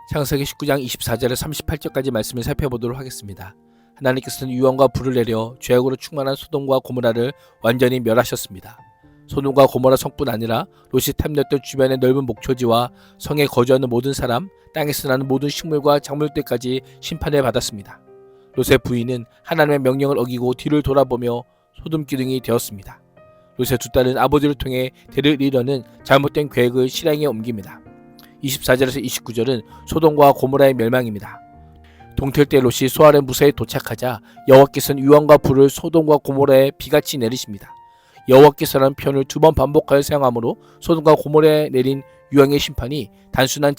창세기 19장 24절에서 38절까지 말씀을 살펴보도록 하겠습니다. 하나님께서는 유황과 불을 내려 죄악으로 충만한 소돔과 고모라를 완전히 멸하셨습니다. 소돔과 고모라 성뿐 아니라 롯이 탐냈던 주변의 넓은 목초지와 성에 거주하는 모든 사람, 땅에서 나는 모든 식물과 작물들까지 심판을 받았습니다. 롯의 부인은 하나님의 명령을 어기고 뒤를 돌아보며 소돔기둥이 되었습니다. 롯의 두 딸은 아버지를 통해 대를 이루려는 잘못된 계획을 실행에 옮깁니다. 24절에서 29절은 소돔과 고모라의 멸망입니다. 동틀 때 롯이 소알의 무사히 도착하자 여호와께서는 유황과 불을 소돔과 고모라에 비같이 내리십니다. 여호와께서라는 표현을 두 번 반복하여 사용하므로 소돔과 고모라에 내린 유황의 심판이 단순한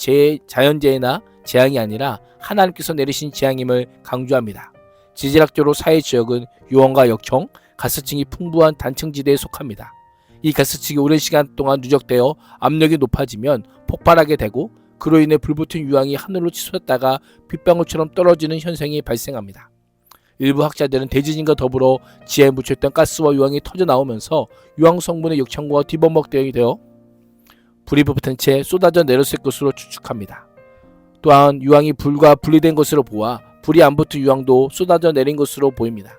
자연재해나 재앙이 아니라 하나님께서 내리신 재앙임을 강조합니다. 지질학적으로 사해지역은 유황과 역청, 가스층이 풍부한 단층지대에 속합니다. 이 가스층이 오랜 시간 동안 누적되어 압력이 높아지면 폭발하게 되고 그로 인해 불붙은 유황이 하늘로 치솟았다가 빗방울처럼 떨어지는 현상이 발생합니다. 일부 학자들은 대지진과 더불어 지하에 묻혀있던 가스와 유황이 터져 나오면서 유황 성분의 역청과 뒤범벅되어 불이 붙은 채 쏟아져 내렸을 것으로 추측합니다. 또한 유황이 불과 분리된 것으로 보아 불이 안 붙은 유황도 쏟아져 내린 것으로 보입니다.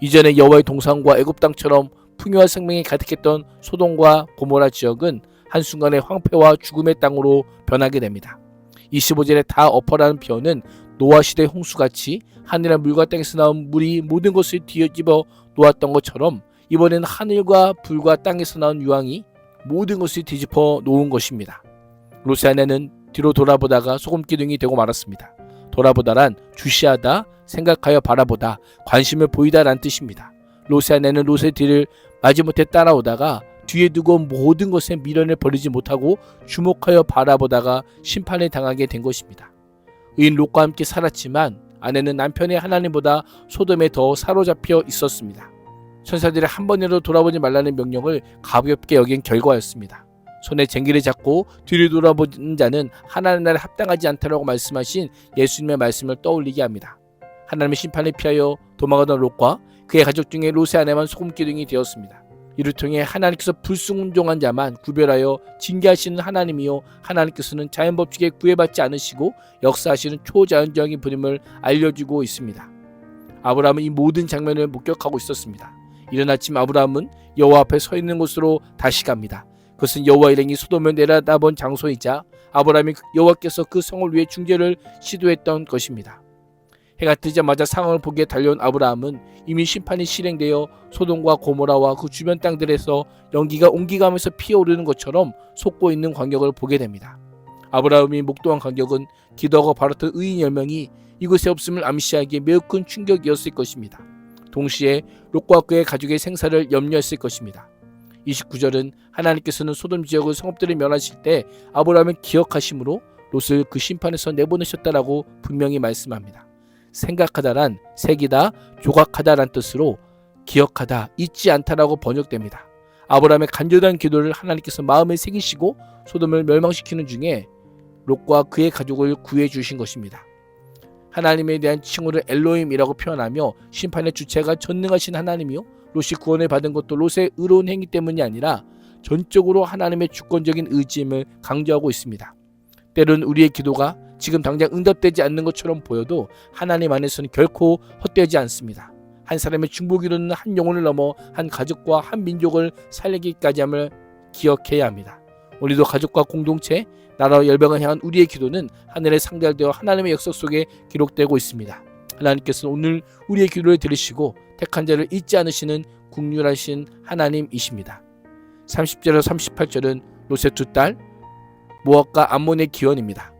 이전에 여호와의 동산과 애굽 땅처럼 풍요한 생명이 가득했던 소돔과 고모라 지역은 한순간에 황폐와 죽음의 땅으로 변하게 됩니다. 25절에 다 엎어라는 표현은 노아 시대 홍수같이 하늘의 물과 땅에서 나온 물이 모든 것을 뒤집어 놓았던 것처럼 이번에는 하늘과 불과 땅에서 나온 유황이 모든 것을 뒤집어 놓은 것입니다. 롯의 아내는 뒤로 돌아보다가 소금기둥이 되고 말았습니다. 돌아보다란 주시하다, 생각하여 바라보다, 관심을 보이다라는 뜻입니다. 롯의 아내는 롯의 뒤를 마지못해 따라오다가 뒤에 두고 모든 것에 미련을 버리지 못하고 주목하여 바라보다가 심판을 당하게 된 것입니다. 의인 롯과 함께 살았지만 아내는 남편의 하나님보다 소돔에 더 사로잡혀 있었습니다. 천사들이 한 번이라도 돌아보지 말라는 명령을 가볍게 여긴 결과였습니다. 손에 쟁기를 잡고 뒤를 돌아보는 자는 하나님 나라에 합당하지 않다라고 말씀하신 예수님의 말씀을 떠올리게 합니다. 하나님의 심판을 피하여 도망가던 롯과 그의 가족 중에 롯의 아내만 소금기둥이 되었습니다. 이를 통해 하나님께서 불순종한 자만 구별하여 징계하시는 하나님이요 하나님께서는 자연법칙에 구애받지 않으시고 역사하시는 초자연적인 분임을 알려주고 있습니다. 아브라함은 이 모든 장면을 목격하고 있었습니다. 이른 아침 아브라함은 여호와 앞에 서 있는 곳으로 다시 갑니다. 그것은 여호와 일행이 소돔을 내려다본 장소이자 아브라함이 여호와께서 그 성을 위해 중재를 시도했던 것입니다. 해가 뜨자마자 상황을 보기에 달려온 아브라함은 이미 심판이 실행되어 소돔과 고모라와 그 주변 땅들에서 연기가 옹기가면서 피어오르는 것처럼 솟고 있는 광경을 보게 됩니다. 아브라함이 목도한 광경은 기도하고 바랐던 의인 10명이 이곳에 없음을 암시하기에 매우 큰 충격이었을 것입니다. 동시에 롯과 그의 가족의 생사를 염려했을 것입니다. 29절은 하나님께서는 소돔 지역의 성읍들을 멸하실 때 아브라함을 기억하심으로 롯을 그 심판에서 내보내셨다라고 분명히 말씀합니다. 생각하다란 새기다, 조각하다란 뜻으로 기억하다, 잊지 않다라고 번역됩니다. 아브라함의 간절한 기도를 하나님께서 마음에 새기시고 소돔을 멸망시키는 중에 롯과 그의 가족을 구해 주신 것입니다. 하나님에 대한 칭호를 엘로힘이라고 표현하며 심판의 주체가 전능하신 하나님이요 롯이 구원을 받은 것도 롯의 의로운 행위 때문이 아니라 전적으로 하나님의 주권적인 의지임을 강조하고 있습니다. 때로는 우리의 기도가 지금 당장 응답되지 않는 것처럼 보여도 하나님 안에서는 결코 헛되지 않습니다. 한 사람의 중보기도는 한 영혼을 넘어 한 가족과 한 민족을 살리기까지 함을 기억해야 합니다. 우리도 가족과 공동체, 나라와 열방을 향한 우리의 기도는 하늘에 상달되어 하나님의 역사 속에 기록되고 있습니다. 하나님께서는 오늘 우리의 기도를 들으시고 택한 자를 잊지 않으시는 긍휼하신 하나님이십니다. 30절에서 38절은 롯의 두 딸 모압과 암몬의 기원입니다.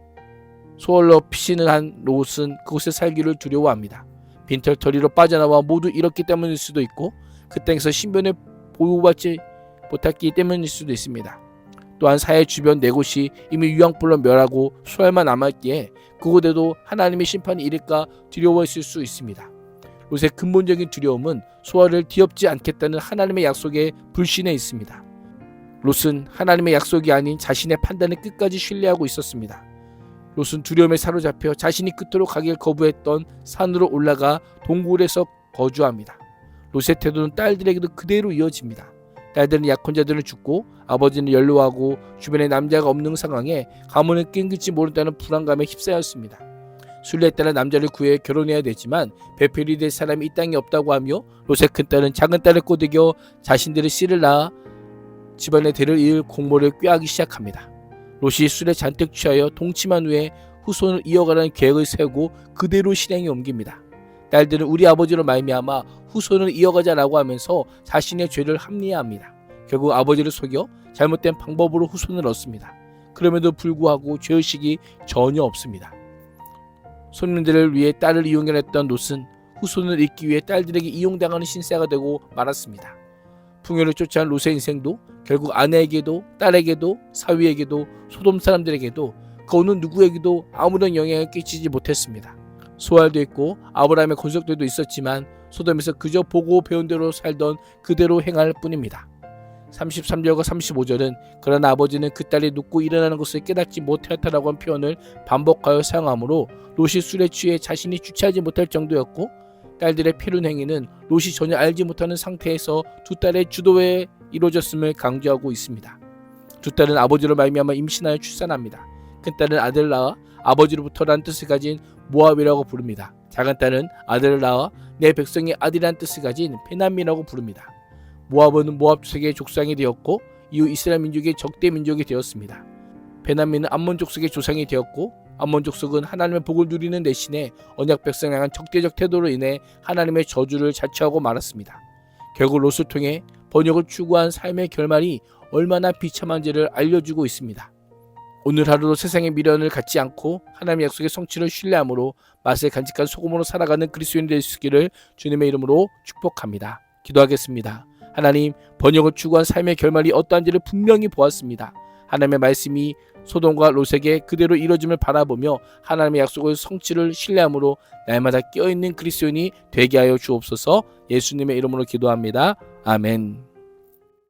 소홀로 피신을 한 롯은 그곳에 살기를 두려워합니다. 빈털터리로 빠져나와 모두 잃었기 때문일 수도 있고 그 땅에서 신변을 보호받지 못했기 때문일 수도 있습니다. 또한 사해 주변 네 곳이 이미 유황불로 멸하고 소알만 남았기에 그곳에도 하나님의 심판이 이를까 두려워했을 수 있습니다. 롯의 근본적인 두려움은 소알을 뒤엎지 않겠다는 하나님의 약속에 불신해 있습니다. 롯은 하나님의 약속이 아닌 자신의 판단을 끝까지 신뢰하고 있었습니다. 롯은 두려움에 사로잡혀 자신이 끝으로 가길 거부했던 산으로 올라가 동굴에서 거주합니다. 롯의 태도는 딸들에게도 그대로 이어집니다. 딸들은 약혼자들은 죽고 아버지는 연로하고 주변에 남자가 없는 상황에 가문을 끊길지 모른다는 불안감에 휩싸였습니다. 순례에 따라 남자를 구해 결혼해야 되지만 배필이 될 사람이 이 땅에 없다고 하며 롯의 큰딸은 작은딸을 꼬드겨 자신들의 씨를 낳아 집안의 대를 이을 공모를 꾀하기 시작합니다. 롯이 술에 잔뜩 취하여 동침한 후에 후손을 이어가라는 계획을 세우고 그대로 실행에 옮깁니다. 딸들은 우리 아버지로 말미암아 후손을 이어가자라고 하면서 자신의 죄를 합리화합니다. 결국 아버지를 속여 잘못된 방법으로 후손을 얻습니다. 그럼에도 불구하고 죄의식이 전혀 없습니다. 손님들을 위해 딸을 이용했던 롯은 후손을 잇기 위해 딸들에게 이용당하는 신세가 되고 말았습니다. 풍요를 쫓아온 롯의 인생도 결국 아내에게도 딸에게도 사위에게도 소돔 사람들에게도 그 어느 누구에게도 아무런 영향을 끼치지 못했습니다. 소알도 있고 아브라함의 권속들도 있었지만 소돔에서 그저 보고 배운 대로 살던 그대로 행할 뿐입니다. 33절과 35절은 그러나 아버지는 그 딸이 눕고 일어나는 것을 깨닫지 못하였다라고 한 표현을 반복하여 사용하므로 롯이 술에 취해 자신이 주체하지 못할 정도였고 딸들의 피륜 행위는 롯이 전혀 알지 못하는 상태에서 두 딸의 주도에 이루어졌음을 강조하고 있습니다. 두 딸은 아버지로 말미암아 임신하여 출산합니다. 큰딸은 아들을 낳아 아버지로부터라는 뜻을 가진 모압이라고 부릅니다. 작은딸은 아들을 낳아 내 백성의 아들이라는 뜻을 가진 베냐민이라고 부릅니다. 모압은 모압 족속의 족상이 되었고 이후 이스라엘 민족의 적대 민족이 되었습니다. 베냐민은 암몬 족속의 조상이 되었고 암몬 족속은 하나님의 복을 누리는 대신에 언약 백성을 향한 적대적 태도로 인해 하나님의 저주를 자처하고 말았습니다. 결국 롯을 통해 번역을 추구한 삶의 결말이 얼마나 비참한지를 알려주고 있습니다. 오늘 하루도 세상의 미련을 갖지 않고 하나님의 약속의 성취를 신뢰함으로 맛을 간직한 소금으로 살아가는 그리스도인이 될 수 있기를 주님의 이름으로 축복합니다. 기도하겠습니다. 하나님, 번역을 추구한 삶의 결말이 어떠한지를 분명히 보았습니다. 하나님의 말씀이 소돔과 롯에게 그대로 이루어짐을 바라보며 하나님의 약속의 성취를 신뢰함으로 날마다 깨어있는 그리스도인이 되게 하여 주옵소서. 예수님의 이름으로 기도합니다. 아멘.